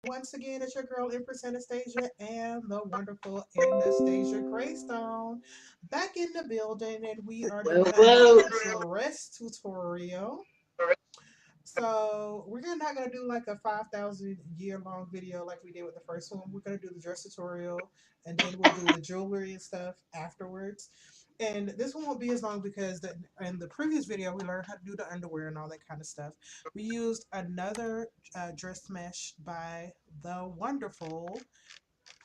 Once again, it's your girl Empress Anastasia and the wonderful Anastasia Greystone back in the building, and we are Whoa, doing whoa. another dress tutorial. So we're not gonna do like a 5,000 year long video like we did with the first one. We're gonna do the dress tutorial, and then we'll do the jewelry and stuff afterwards. And this one won't be as long because in the previous video we learned how to do the underwear and all that kind of stuff. We used another dress mesh by the wonderful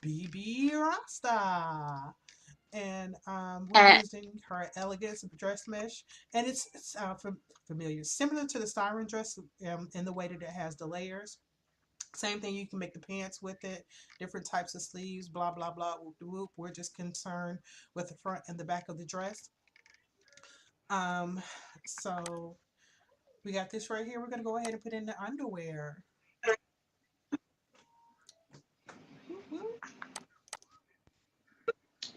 BB Rasta, and we're using her elegance dress mesh, and it's familiar, similar to the siren dress in the way that it has the layers. Same thing, you can make the pants with it, different types of sleeves, blah blah blah. Whoop, whoop. We're just concerned with the front and the back of the dress. So we got this right here. We're gonna go ahead and put in the underwear. Whoop, whoop.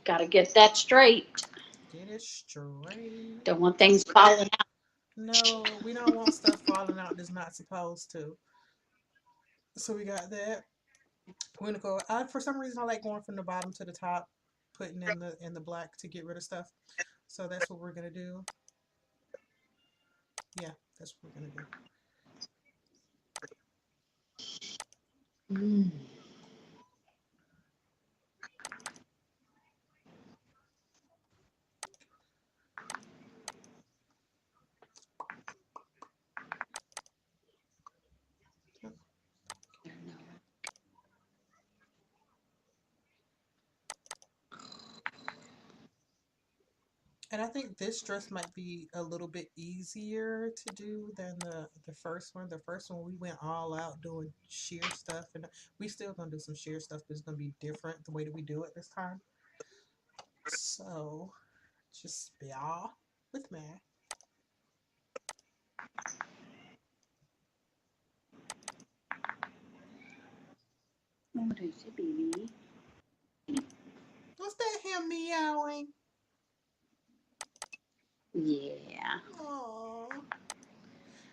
Gotta get that straight. Get it straight. Don't want things falling out. No, we don't want stuff falling out that's not supposed to. So we got that. We're gonna go. For some reason, I like going from the bottom to the top, putting in the black to get rid of stuff. So that's what we're gonna do. Yeah, that's what we're gonna do. Mm. And I think this dress might be a little bit easier to do than the first one. The first one we went all out doing sheer stuff, and we still gonna do some sheer stuff, but it's gonna be different the way that we do it this time. So just bear with me. What is it, baby? What's that him meowing? Yeah. Aww.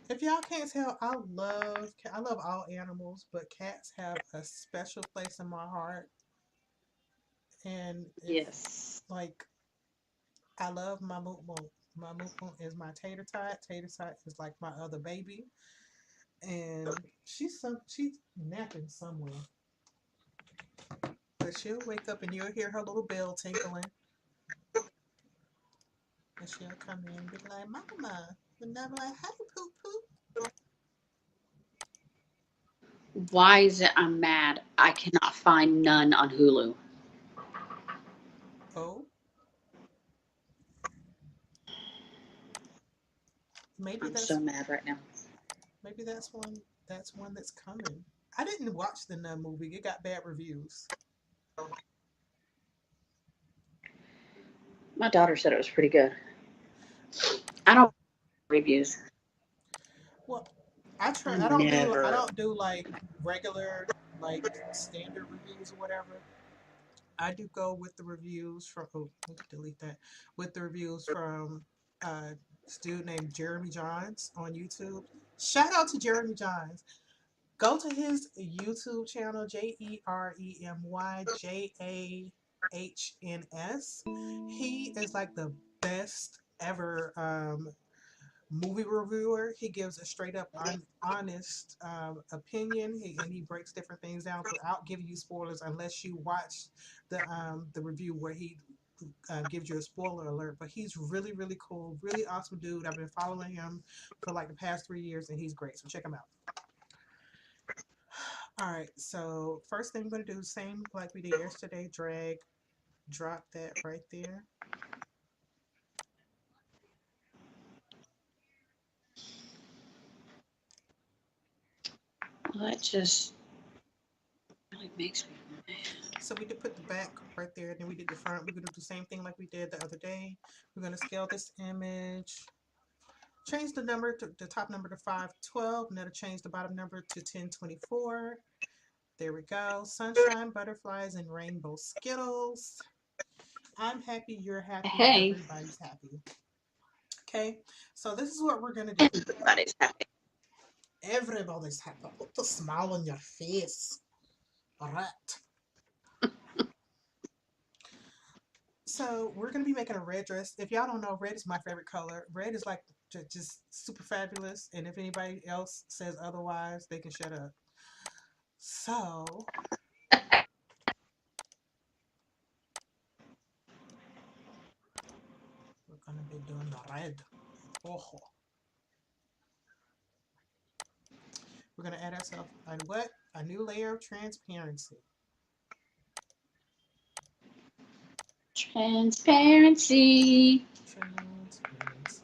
If y'all can't tell, I love all animals, but cats have a special place in my heart. And if Yes. like I love my moo moo. My moo moo is my tater tot. Tater tot is like my other baby, and she's napping somewhere, but she'll wake up and you'll hear her little bell tinkling, and she'll come in and be like, "Mama," and I'm like, "Hey, poop poop." Why is it I'm mad? I cannot find none on Hulu. Oh, maybe I'm so that's mad right now. maybe that's one. That's one that's coming. I didn't watch the Nun movie. It got bad reviews. My daughter said it was pretty good. I don't reviews. Well, I try. I I don't do. I never. don't do like regular, like standard reviews or whatever. I do go with the reviews from. Oh, we can delete that. With the reviews from this dude named Jeremy Johns on YouTube. Shout out to Jeremy Johns. Go to his YouTube channel, JeremyJahns. He is like the best ever movie reviewer. He gives a straight up honest opinion, and he breaks different things down without giving you spoilers unless you watch the review where he gives you a spoiler alert. But he's really really cool, really awesome dude. I've been following him for like the past 3 years, and he's great. So check him out. All right, so first thing I'm going to do, same like we did yesterday, drop that right there. Well, that just really makes me mad. So we did put the back right there, then we did the front. We're going to do the same thing like we did the other day. We're going to scale this image, change the number to the top number to 512, and that'll change the bottom number to 1024. There we go. Sunshine, butterflies, and rainbow skittles. I'm happy, you're happy, Hey, everybody's happy. Okay, so this is what we're going to do. everybody's happy. Everybody's happy. Put the smile on your face. rat. So we're gonna be making a red dress. If y'all don't know, red is my favorite color. Red is like just super fabulous. And if anybody else says otherwise, they can shut up. So we're gonna be doing the red. Oh, we're gonna add ourselves a what? A new layer of transparency. Transparency. Transparency.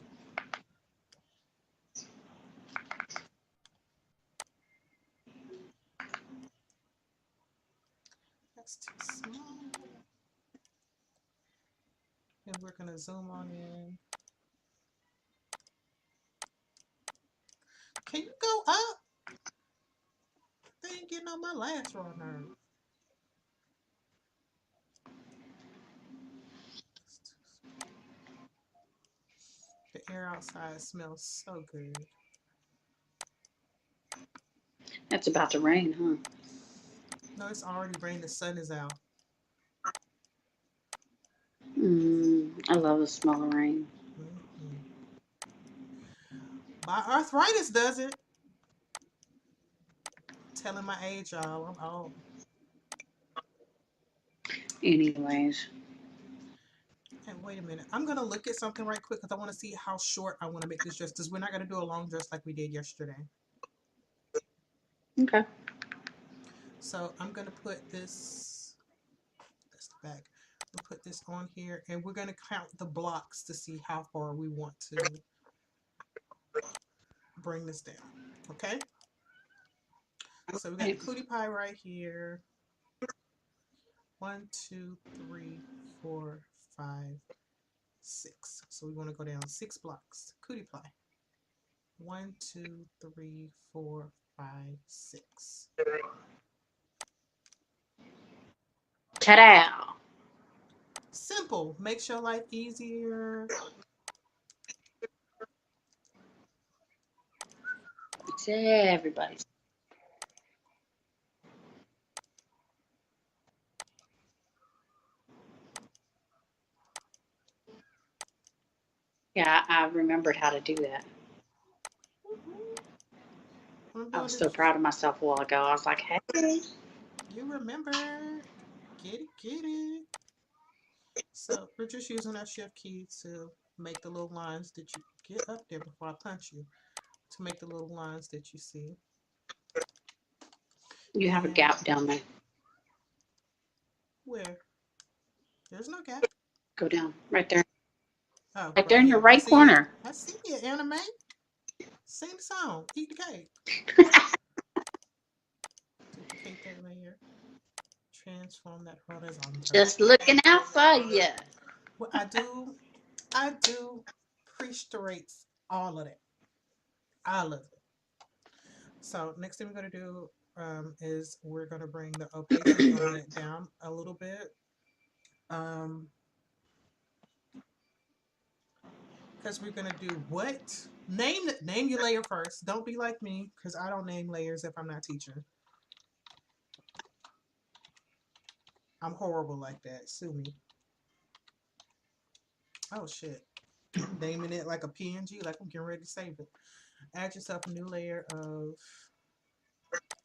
That's too small. And we're gonna zoom on in. Can you go up? They ain't getting on my last raw nerve. The air outside smells so good. It's about to rain, huh? No, it's already rained. The sun is out. I love the smell of rain. Mm-mm. My arthritis does it. Telling my age, y'all. I'm old. Anyways, And wait a minute. I'm gonna look at something right quick because I want to see how short I want to make this dress. Because we're not gonna do a long dress like we did yesterday. okay. So I'm gonna put this. That's the back. We'll put this on here, and we're gonna count the blocks to see how far we want to bring this down. Okay. So we got the Right. cootie pie right here. 1, 2, 3, 4, 5, 6. So we want to go down 6 blocks. Cootie pie. 1, 2, 3, 4, 5, 6. Ta-da! Simple. Makes your life easier. It's everybody's. Yeah, I remembered how to do that. I'm I doing was so this. proud of myself a while ago. I was like, hey. You remember. Get it, get it. So we're just using our shift key to make the little lines that you get up there before I punch you. To make the little lines that you see. You have a And gap down there. where? There's no gap. Go down. Right there. Oh, Right right there in your here. I right see it. corner. I see it, anime. Sing the song. Eat the cake. Duplicate that layer. Transform that horizontal. Just looking out for you. What I do pre-straight all of that. All of it. So next thing we're gonna do is we're gonna bring the opacity on it down a little bit. Um, because we're gonna do what? Name your layer first. Don't be like me, because I don't name layers if I'm not teaching. I'm horrible like that. Sue me. Oh shit. I'm naming it like a PNG, like I'm getting ready to save it. Add yourself a new layer of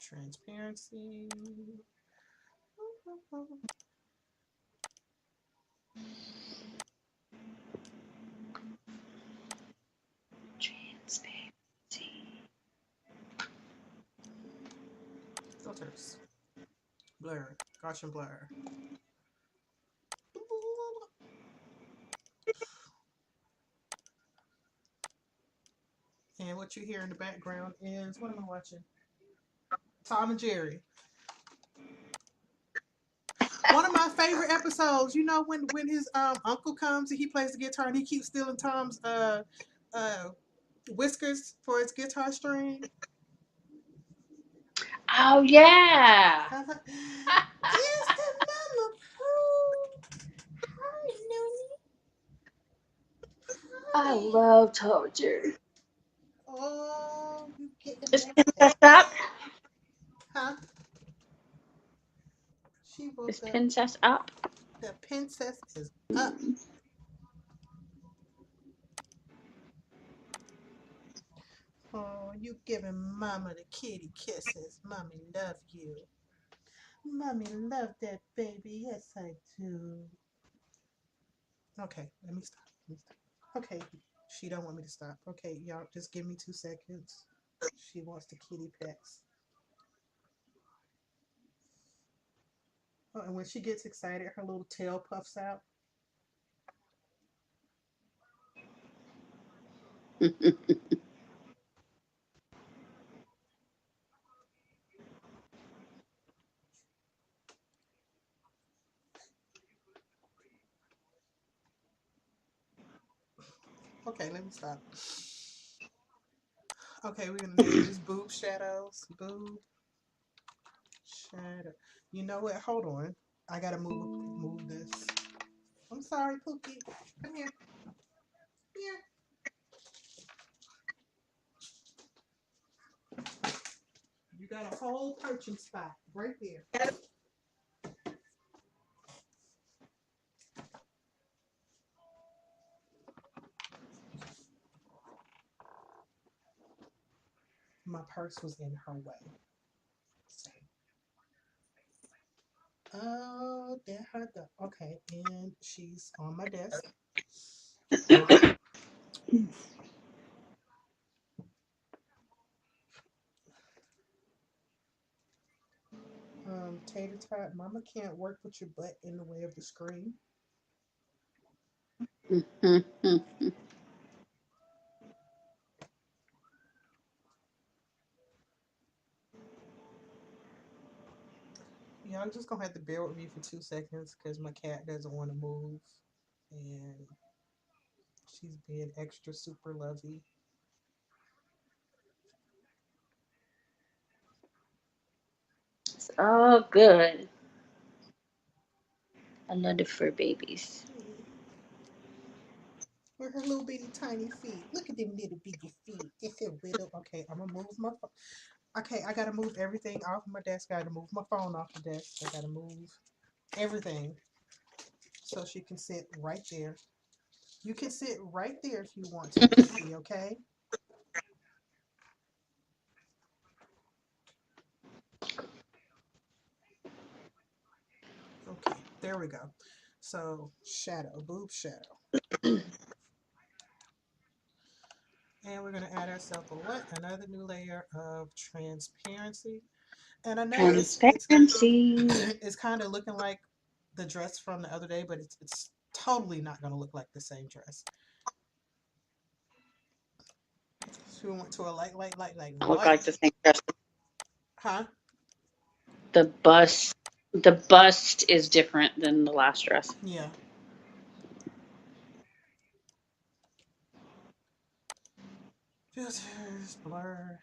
transparency. Transparency. Filters. Blur. Gaussian blur. And what you hear in the background is what am I watching? Tom and Jerry. One of my favorite episodes. You know when his uncle comes and he plays the guitar and he keeps stealing Tom's uh whiskers for his guitar string. Oh, yeah. I was like, yes, the mama Pooh. Hi, Noonie. I Hi. love Tom and Jerry. Oh, you getting Just back gonna at mess up. me? Huh? She Is woke up. Princess up? The princess is up. Oh, you giving mama the kitty kisses. Mommy love you. Mommy love that baby. Yes, I do. Okay, let me stop. Let me stop. Okay, she don't want me to stop. Okay, y'all, just give me 2 seconds. She wants the kitty pets. Oh, and when she gets excited, her little tail puffs out. Okay, let me stop. Okay, we're gonna name this Boob Shadows. Boob Shadow. You know what? Hold on. I gotta move this. I'm sorry, Pookie. Come here. Here. You got a whole perching spot right there. My purse was in her way. Oh, there her go. Okay, and she's on my desk. Tater tot, Mama can't work with your butt in the way of the screen. Y'all just gonna have to bear with me for 2 seconds because my cat doesn't want to move, and she's being extra super lovey. It's all good. I love the fur babies. Yeah. With her little bitty tiny feet. Look at them little bitty feet. It's a little. Okay, I'm gonna move my phone. Okay, I gotta move everything off my desk. I gotta move my phone off the desk. I gotta move everything so she can sit right there. You can sit right there if you want to, Pookie, okay? Okay, there we go. So, shadow, boob shadow. And we're going to add ourselves a what? Another new layer of transparency. And I know it's Transparency. it's kind of looking like the dress from the other day, but it's totally not going to look like the same dress. So we went to a like Look what? like the same dress. Huh? The bust. The bust is different than the last dress. Yeah. Filters, blur,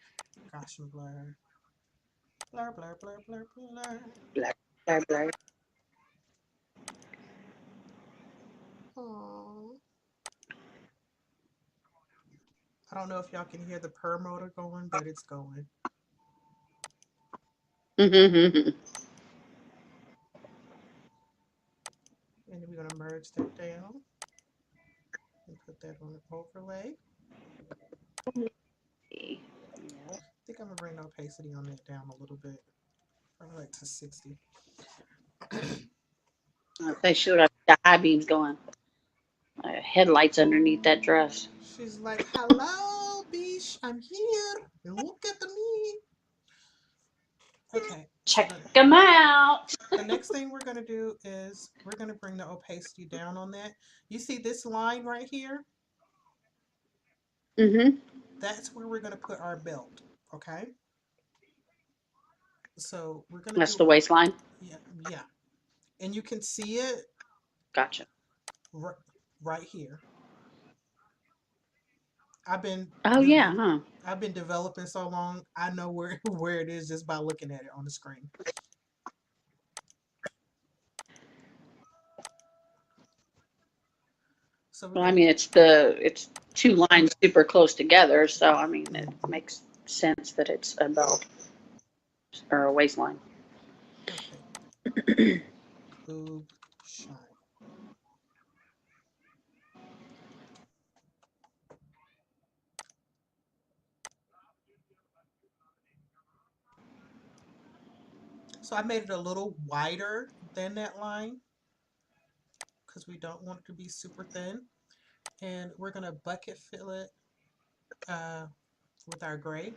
Gaussian blur, blur, blur, blur, blur, blur. Black, black, black. Aww. I don't know if y'all can hear the purr motor going, but it's going. And then we're going to merge that down and put that on an overlay. I think I'm going to bring the opacity on that down a little bit, probably like to 60. They showed up the high beams going. Headlights underneath that dress. She's like, hello, Beesh, I'm here. Look at me. Okay, so Check them out. the next thing we're going to do is we're going to bring the opacity down on that. You see this line right here? Mm-hmm. That's where we're going to put our belt, okay? So we're going to That's do, the waistline. yeah, yeah. And you can see it Gotcha. right, right here. I've been Oh yeah, huh? I've been developing so long. I know where where it is just by looking at it on the screen. So we're Well, I gonna mean, it's two lines super close together, so I mean, it mm-hmm. makes sense that it's a belt or a waistline. Okay. Boob shine. So I made it a little wider than that line because we don't want it to be super thin. And we're going to bucket fill it uh, with our gray.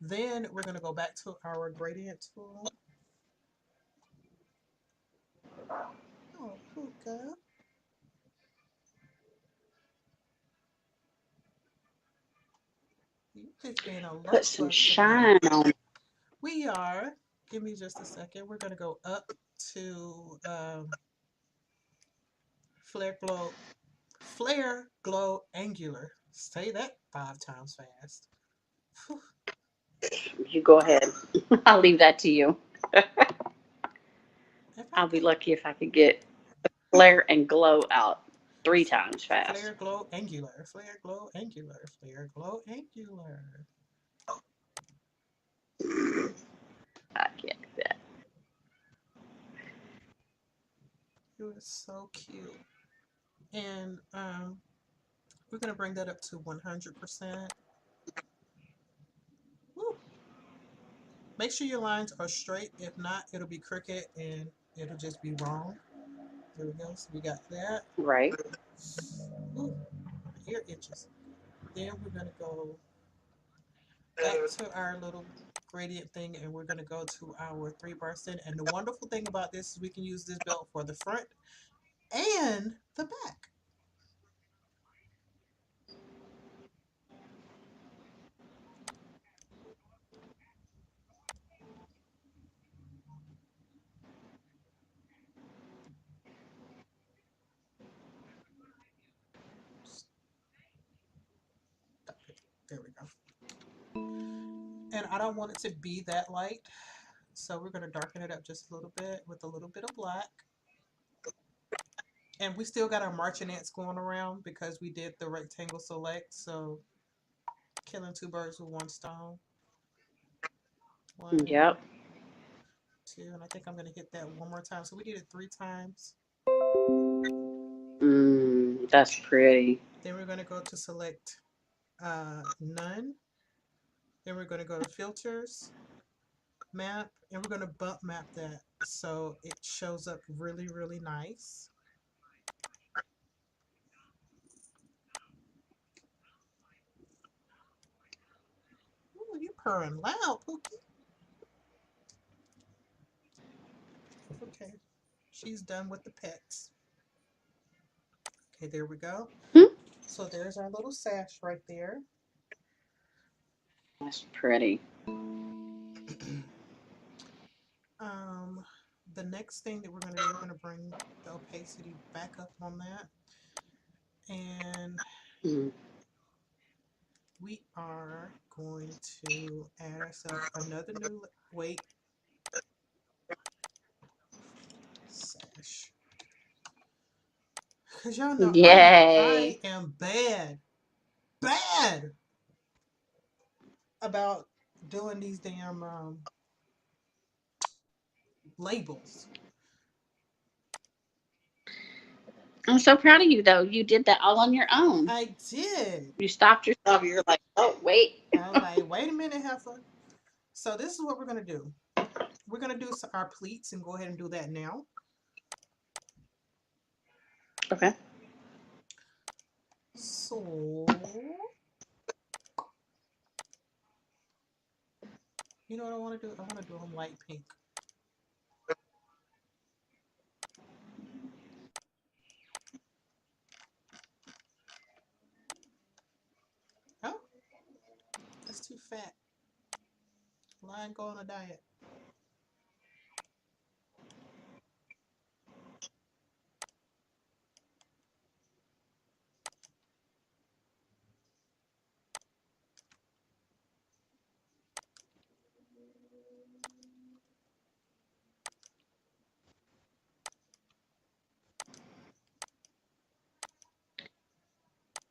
Then we're going to go back to our gradient tool. Oh, Puka. You just being a Put love some bug today. shine on. We are. Give me just a second. We're going to go up to Flare Glow. Flare Glow Angular. Say that 5 times fast. Whew. You go ahead. I'll leave that to you. If I I'll be can. lucky if I could get flare and glow out 3 times fast. Flare Glow Angular. Flare Glow Angular. Flare Glow Angular. I get that. It was so cute. And we're going to bring that up to 100%. Woo. Make sure your lines are straight. If not, it'll be crooked and it'll just be wrong. There we go. So we got that. Right. Ooh, my ear itches. Then we're going to go back to our little gradient thing and we're going to go to our 3-bar stand. And the wonderful thing about this is we can use this belt for the front and the back. Stop it. There we go. And I don't want it to be that light. So we're going to darken it up just a little bit with a little bit of black. And we still got our marching ants going around because we did the rectangle select. So killing 2 birds with 1 stone. One, Yep. 2, and I think I'm going to hit that one more time. So we did it 3 times. That's pretty. Then we're going to go to select none. Then we're going to go to filters, map, and we're going to bump map that so it shows up really, really nice. Ooh, you purring loud, Pookie. Okay, she's done with the pets. Okay, there we go. Hmm? So there's our little sash right there. That's pretty. um, the next thing that we're going to do, we're going to bring the opacity back up on that. And Mm. we are going to add ourselves another new weight sash. Cause y'all know I Yay. am bad about doing these damn labels. I'm so proud of you, though. You did that all on your own. I did. You stopped yourself. You're like, oh, wait. I was like, wait a minute, heifer. So this is what we're gonna do. We're gonna do our pleats and go ahead and do that now. Okay. So you know what I want to do? I want to do them light pink. Oh, that's too fat. Lion go on a diet.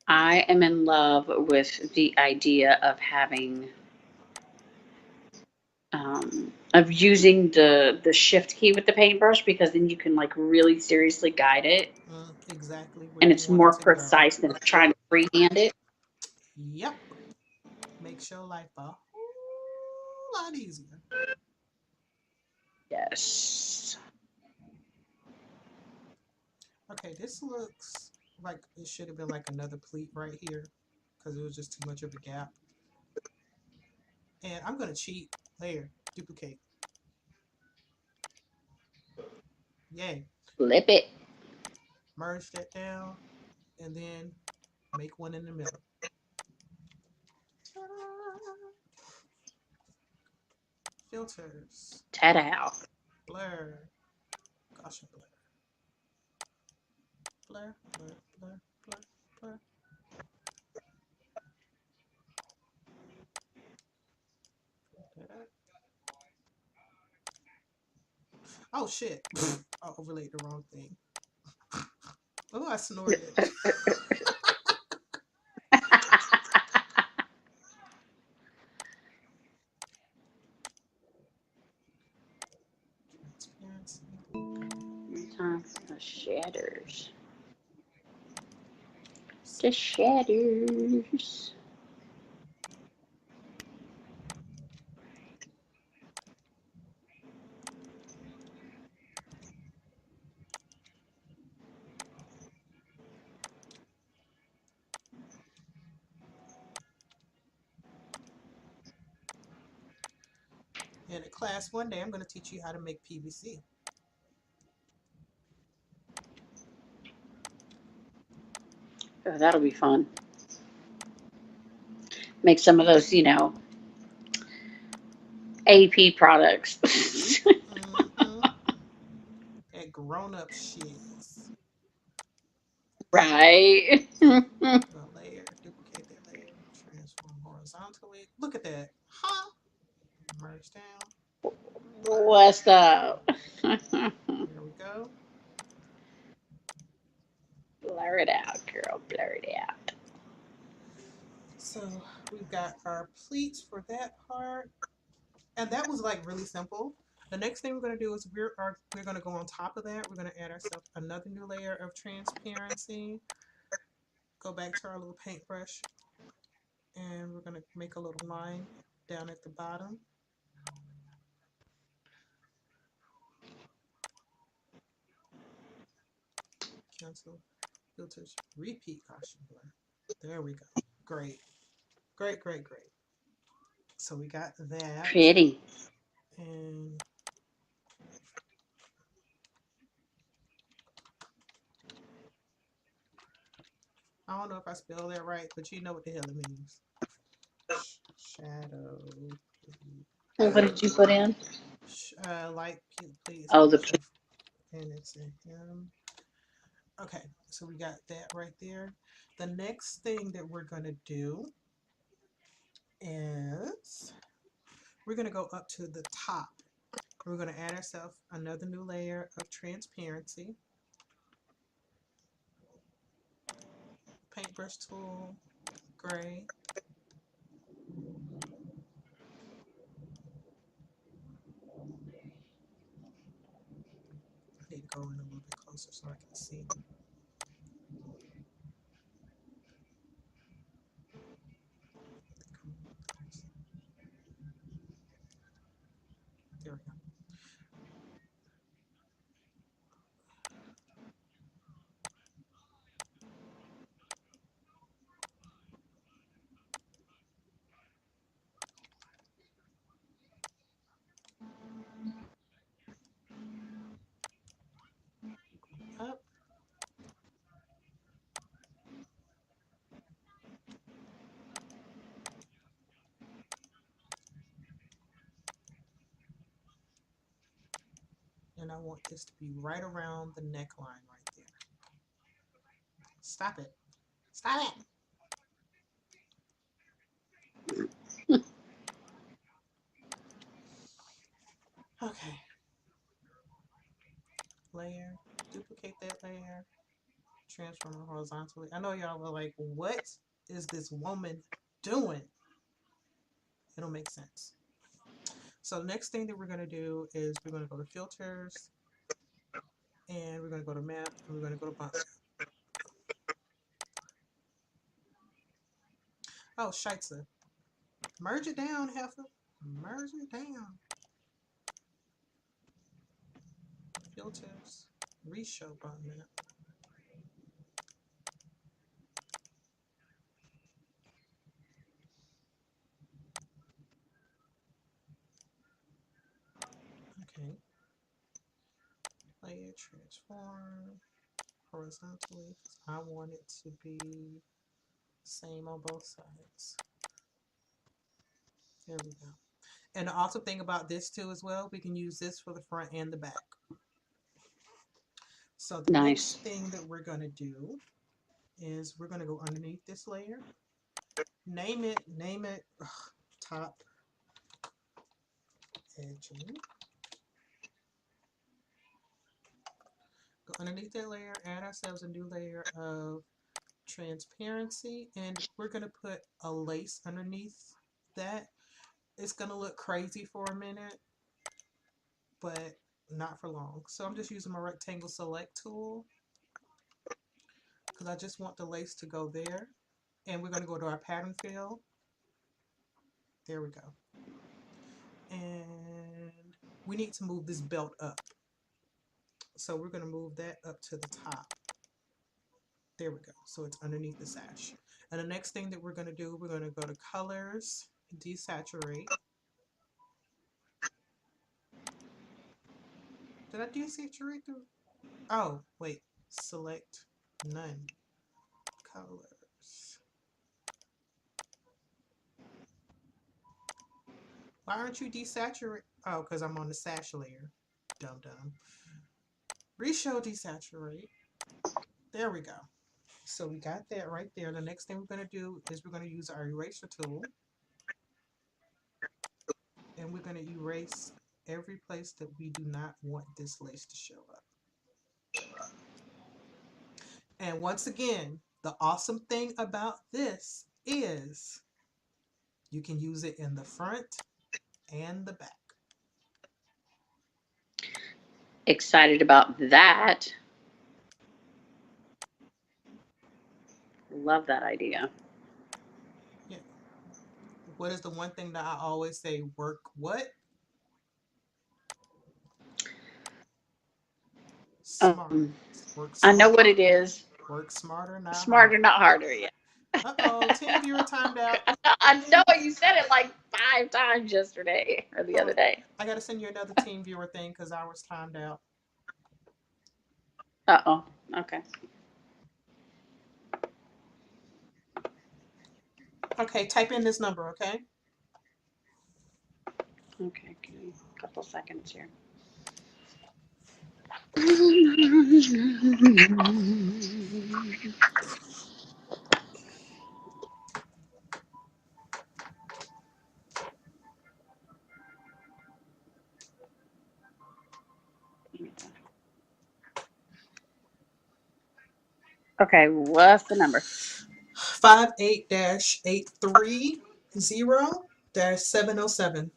I am in love with the idea of having of using the shift key with the paintbrush because then you can like really seriously guide it Exactly where and you it's want it more to go. precise than trying to freehand it. Yep. Makes your life a whole lot easier. Yes. Okay, this looks like it should have been like another pleat right here because it was just too much of a gap. And I'm going to cheat. Layer, duplicate. Yay. Flip it. Merge that down and then make one in the middle. Ta-da! Filters, Ta-da. blur, Gaussian blur, blur, blur, blur, blur, blur. Oh shit! I overlaid the wrong thing. Oh, I snorted. Transparency. Sometimes the shatters. The shatters. And in class one day, I'm going to teach you how to make PVC. Oh, that'll be fun. Make some of those, AP products. Mm-hmm. That grown-up shiz. Right. The layer, duplicate that layer, transform horizontally. Look at that. Huh? Merge down. What's up? There we go. Blur it out, girl. Blur it out. So we've got our pleats for that part. And that was like really simple. The next thing we're going to do is we're going to go on top of that. We're going to add ourselves another new layer of transparency. Go back to our little paintbrush and we're going to make a little line down at the bottom. Cancel filters, repeat Gaussian blur. There we go. Great. Great, great, great. So we got that. Pretty. And I don't know if I spelled that right, but you know what the hell it means. Shadow, please. What did you put in? Light, please, Oh, the Gaussian. And it's a him. Okay, so we got that right there. The next thing that we're going to do is we're going to go up to the top. We're going to add ourselves another new layer of transparency. Paintbrush tool, gray. I need to go in a little bit closer so I can see. There we go. Up. And I want this to be right around the neckline right there. Stop it. Stop it. Okay. Layer. Duplicate that layer. Transform it horizontally. I know y'all were like, what is this woman doing? It'll make sense. So the next thing that we're going to do is we're going to go to filters, and we're going to go to map, and we're going to go to bump map. Oh, scheitzer. Merge it down, Heifer. Merge it down. Filters. Reshow bump map. Okay. Layer transform horizontally, because I want it to be same on both sides. There we go. And the awesome thing about this too as well, we can use this for the front and the back. So the Nice. next thing that we're going to do is we're going to go underneath this layer. Name it top edging. Go underneath that layer, add ourselves a new layer of transparency, and we're going to put a lace underneath that. It's going to look crazy for a minute, but not for long. So I'm just using my rectangle select tool because I just want the lace to go there. And we're going to go to our pattern fill. There we go. And we need to move this belt up. So we're going to move that up to the top. There we go. So it's underneath the sash. And the next thing that we're going to do, we're going to go to colors, desaturate. Did I desaturate the? Oh, wait. Select none. Colors. Why aren't you desaturate? Oh, because I'm on the sash layer. Dum dum. Reshow desaturate. There we go. So we got that right there. The next thing we're going to do is we're going to use our eraser tool. And we're going to erase every place that we do not want this lace to show up. And once again, the awesome thing about this is you can use it in the front and the back. Excited about that. Love that idea. Yeah. What is the one thing that I always say? Work what? Smart. Um, Work I know smart. what it is. Work smarter, not Smarter, harder. not harder. Yeah. Uh-oh, team viewer timed out. I know you said it like 5 times yesterday or the Oh, other day. I got to send you another team viewer thing because ours timed out. Uh-oh. Okay. Okay, type in this number, okay? Okay. Give me a couple seconds here. Okay, what's the number? 58-830-707.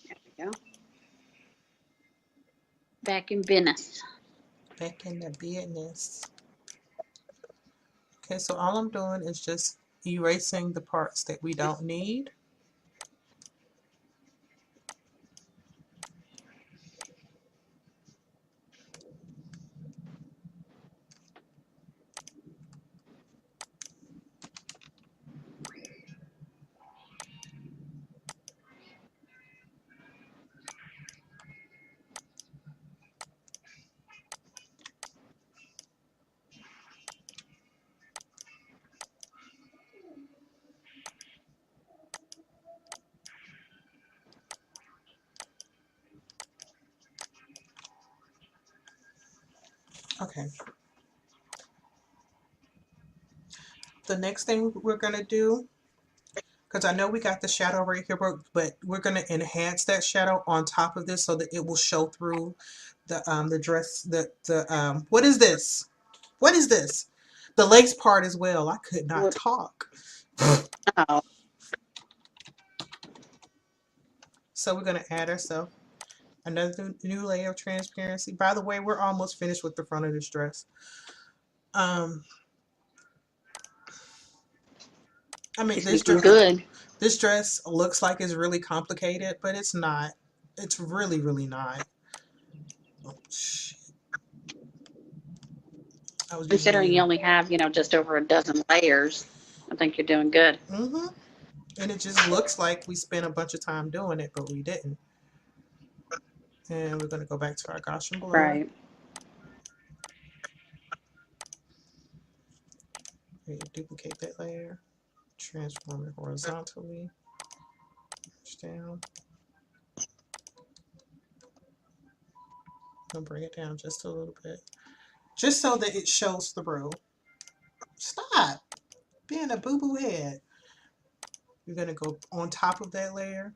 There we go. Back in Venice. Back in the business. Okay, so all I'm doing is just erasing the parts that we don't need. Okay. The next thing we're gonna do, because I know we got the shadow right here, but we're gonna enhance that shadow on top of this so that it will show through the dress, the what is this? What is this? The lace part as well. I could not What? talk. Oh, So we're gonna add ourselves another new layer of transparency. By the way, we're almost finished with the front of this dress. Um, I mean it's looking good. this dress looks like it's really complicated, but it's not. It's really really not. Oh, shit. I was Considering using. you only have, just over a dozen layers, I think you're doing good. Mm-hmm. And it just looks like we spent a bunch of time doing it, but we didn't. And we're gonna go back to our Gaussian blur. Right. Duplicate that layer. Transform it horizontally. Push down. I'll bring it down just a little bit. Just so that it shows through. Stop being a boo-boo head. You're gonna go on top of that layer.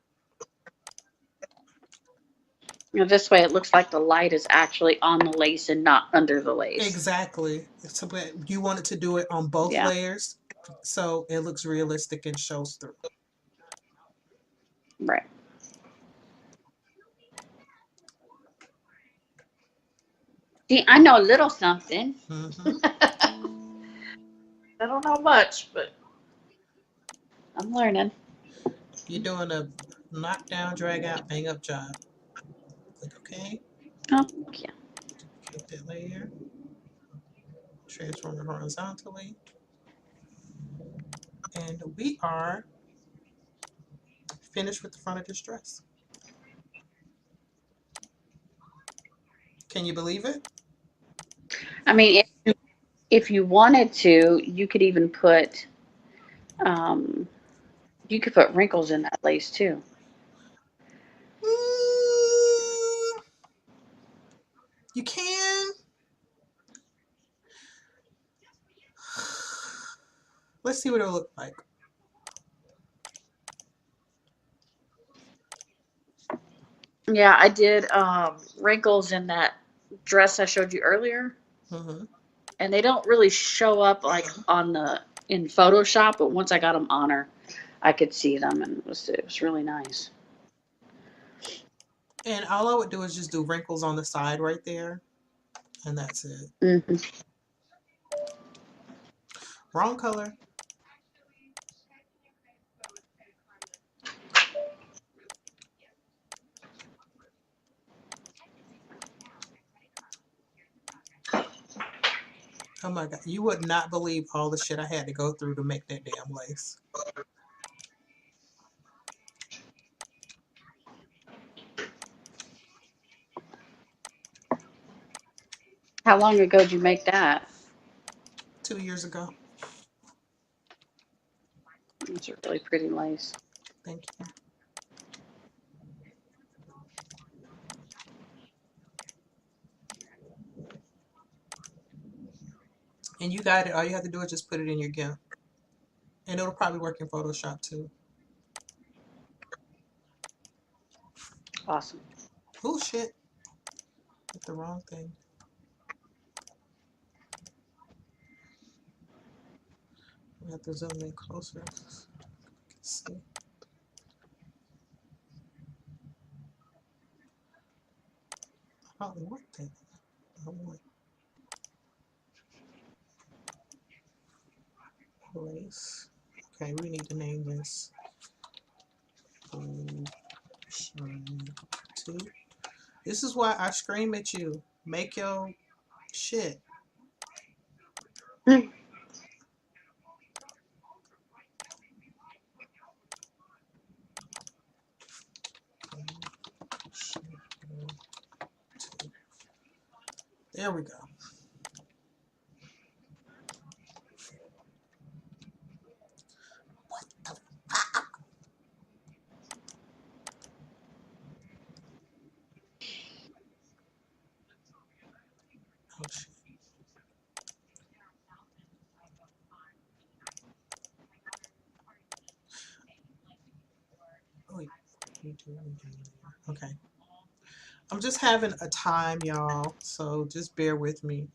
This way it looks like the light is actually on the lace and not under the lace. Exactly. So, but you wanted to do it on both Yeah. layers so it looks realistic and shows through. Right. See, I know a little something. Mm-hmm. I don't know much, but I'm learning. You're doing a knockdown, drag out, bang up job. Click OK. Oh, yeah. Duplicate that layer. Transform it horizontally. And we are finished with the front of this dress. Can you believe it? I mean, if you wanted to, you could even put um, you could put wrinkles in that lace too. Mm, you can. Let's see what it'll look like. Yeah, I did wrinkles in that dress I showed you earlier, Mm-hmm. and they don't really show up like on the in Photoshop, but once I got them on her, I could see them, and it was really nice. And all I would do is just do wrinkles on the side right there. And that's it. Hmm. Wrong color. Oh my God. You would not believe all the shit I had to go through to make that damn lace. How long ago did you make that? 2 years ago. It's a really pretty lace. Thank you. And you got it. All you have to do is just put it in your GIMP. And it'll probably work in Photoshop too. Awesome. Oh shit. Hit the wrong thing. We have to zoom in closer. See. I don't want that. I want lace. Okay, we need to name this two. This is why I scream at you. Make your shit. There we go. What the fuck? Oh shit. Okay. I'm just having a time, y'all. So just bear with me.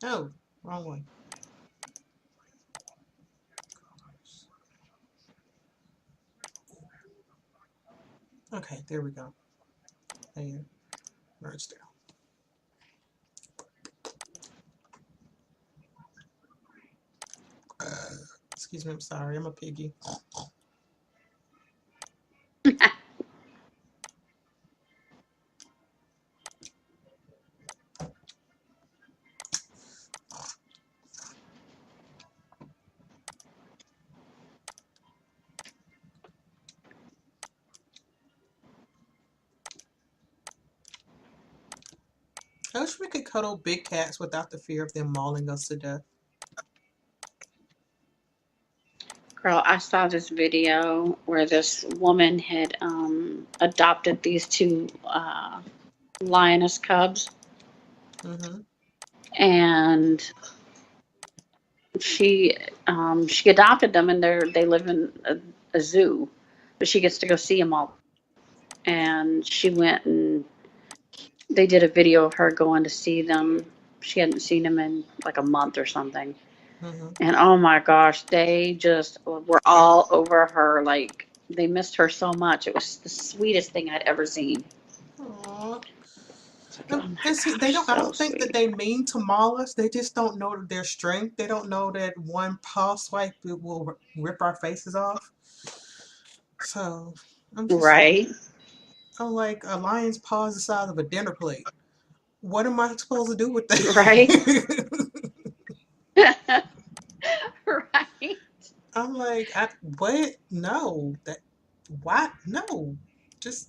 Oh, wrong one. Okay, there we go. And merge down. Excuse me, I'm sorry. I'm a piggy. I wish we could cuddle big cats without the fear of them mauling us to death. Girl, I saw this video where this woman had adopted these two lioness cubs, Mm-hmm. and she adopted them, and they live in a zoo, but she gets to go see them all the time. And she went and they did a video of her going to see them. She hadn't seen them in like a month or something. Mm-hmm. And oh my gosh, they just were all over her. Like they missed her so much. It was the sweetest thing I'd ever seen. Aww. It's like, oh my And see, they gosh, don't. I so don't think that sweet. they mean to maul us. They just don't know their strength. They don't know that one paw swipe will rip our faces off. So I'm just like, Right? I'm like a lion's paw is the size of a dinner plate. What am I supposed to do with Right? that? Right? I'm like, what? No, that what? No, just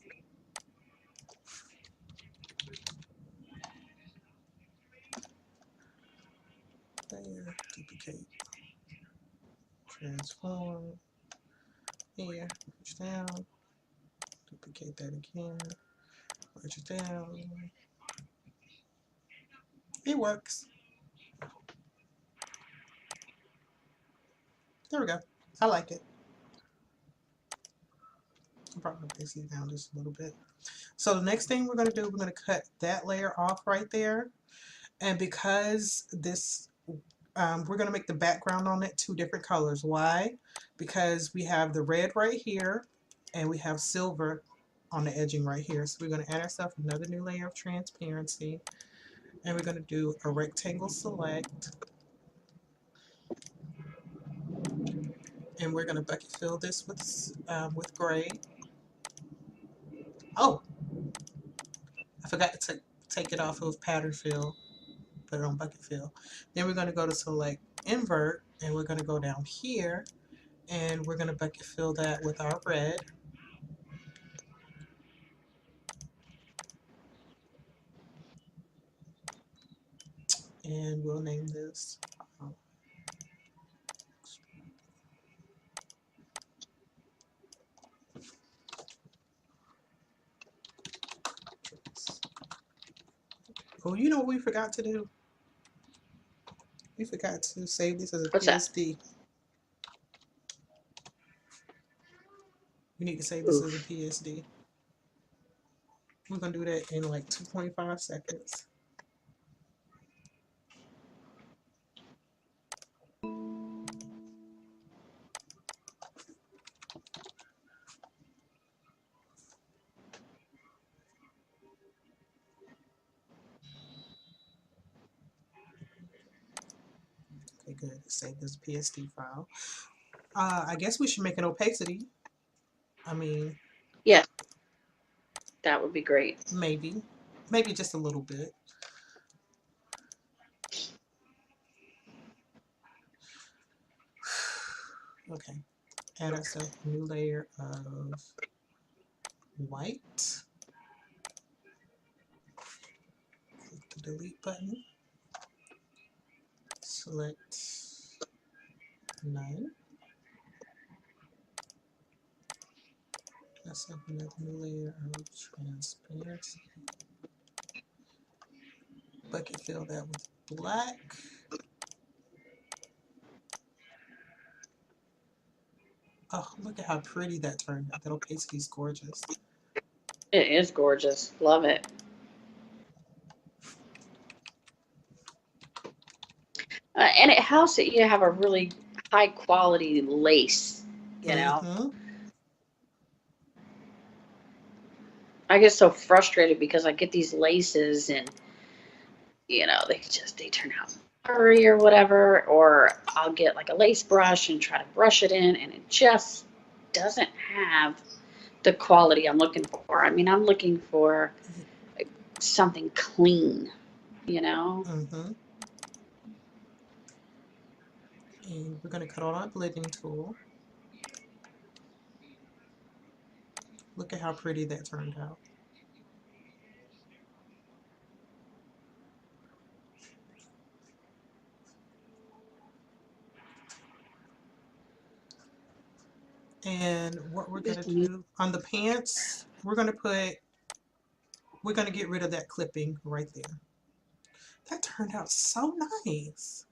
there. Duplicate, transform. Here, push down. Duplicate that again. Push it down. It works. There we go. I like it. I'll probably this down just a little bit. So the next thing we're going to do, we're going to cut that layer off right there. And because this, we're going to make the background on it two different colors. Why? Because we have the red right here and we have silver on the edging right here. So we're going to add ourselves another new layer of transparency. And we're going to do a rectangle select. And we're going to bucket fill this with gray. Oh, I forgot to take it off of pattern fill, put it on bucket fill. Then we're going to go to select invert and we're going to go down here and we're going to bucket fill that with our red. And we'll name this. Oh, you know what we forgot to do? We forgot to save this as a What's that? PSD. We need to save this as a Oof. PSD. We're going to do that in like 2.5 seconds. Okay, good. Save this PSD file. I guess we should make an opacity. I mean, Yes, that would be great. maybe. Maybe just a little bit. Okay. Add ourselves a new layer of white. Click the delete button. Select none. That's another new layer of transparency. Bucket fill that with black. Oh, look at how pretty that turned out. That opacity is gorgeous. It is gorgeous. Love it. And it helps that you have a really high quality lace, you know. Mm-hmm. I get so frustrated because I get these laces and they turn out blurry or whatever, or I'll get like a lace brush and try to brush it in and it just doesn't have the quality I'm looking for. I mean, I'm looking for something clean, you know? Mm-hmm. And we're going to cut on our blending tool. Look at how pretty that turned out. And what we're going to do on the pants, we're going to get rid of that clipping right there. That turned out so nice.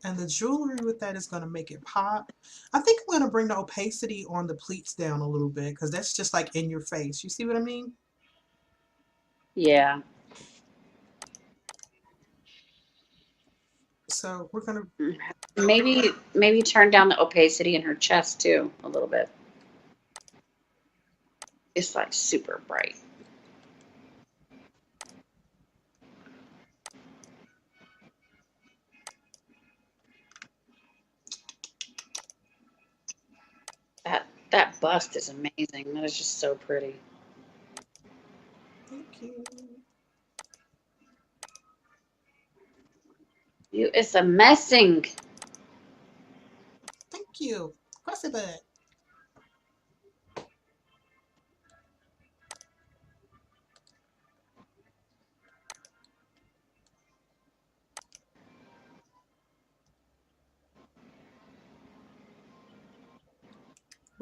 And the jewelry with that is going to make it pop. I think I'm going to bring the opacity on the pleats down a little bit because that's just like in your face. You see what I mean? Yeah. So we're going to, Maybe turn down the opacity in her chest too a little bit. It's like super bright. That bust is amazing. That is just so pretty. thank you. It's a messing. Thank you. Press it back.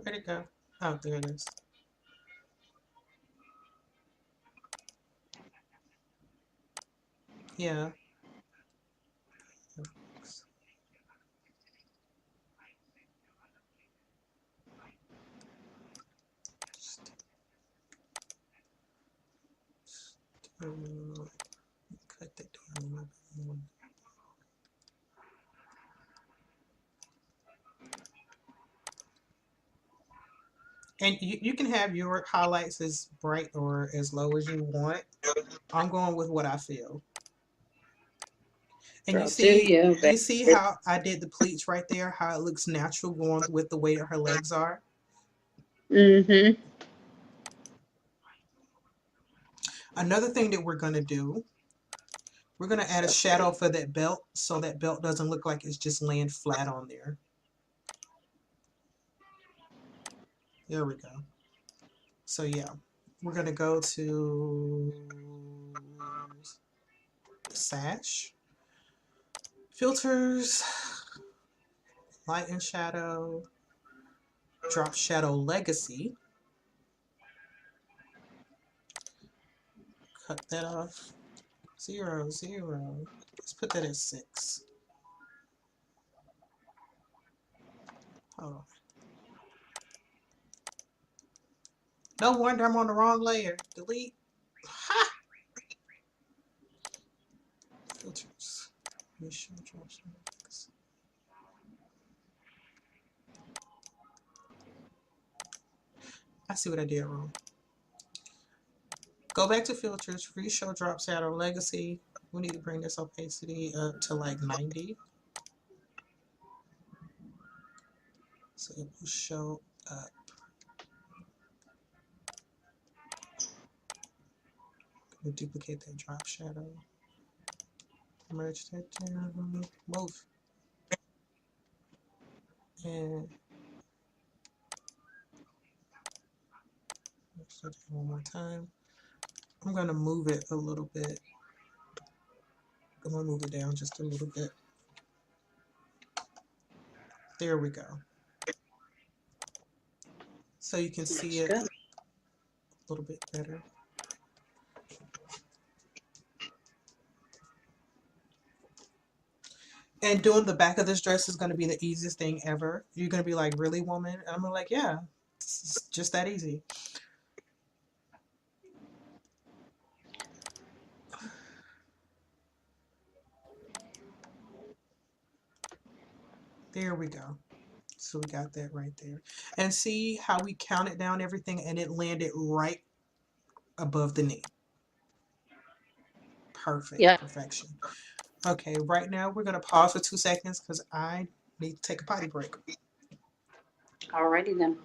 Where'd it go? Oh, there it is. Yeah. Cut that down a little bit more. And you can have your highlights as bright or as low as you want. I'm going with what I feel. And Girl, do you, you see babe? how I did the pleats right there, how it looks natural going with the way that her legs are. Mm-hmm. Another thing that we're gonna do, we're gonna add a So shadow pretty. for that belt so that belt doesn't look like it's just laying flat on there. There we go. So yeah, we're gonna go to the sash, filters, light and shadow, drop shadow legacy. Cut that off. 0, 0. Let's put that at 6. Hold on. No wonder I'm on the wrong layer. Delete. Ha! Filters. I see what I did wrong. Go back to filters. Free show drop shadow legacy. We need to bring this opacity up to like 90. So it will show up. We'll duplicate that drop shadow. Merge that down. Move. And merge that down one more time. I'm going to move it a little bit. I'm going to move it down just a little bit. There we go. so you can see Looks it good. a little bit better. And doing the back of this dress is going to be the easiest thing ever. You're going to be like, really, woman? And I'm like, yeah, it's just that easy. There we go. So we got that right there. And see how we counted down everything and it landed right above the knee. Perfect. Yeah. Perfection. Okay, right now we're going to pause for 2 seconds because I need to take a potty break. Alrighty then.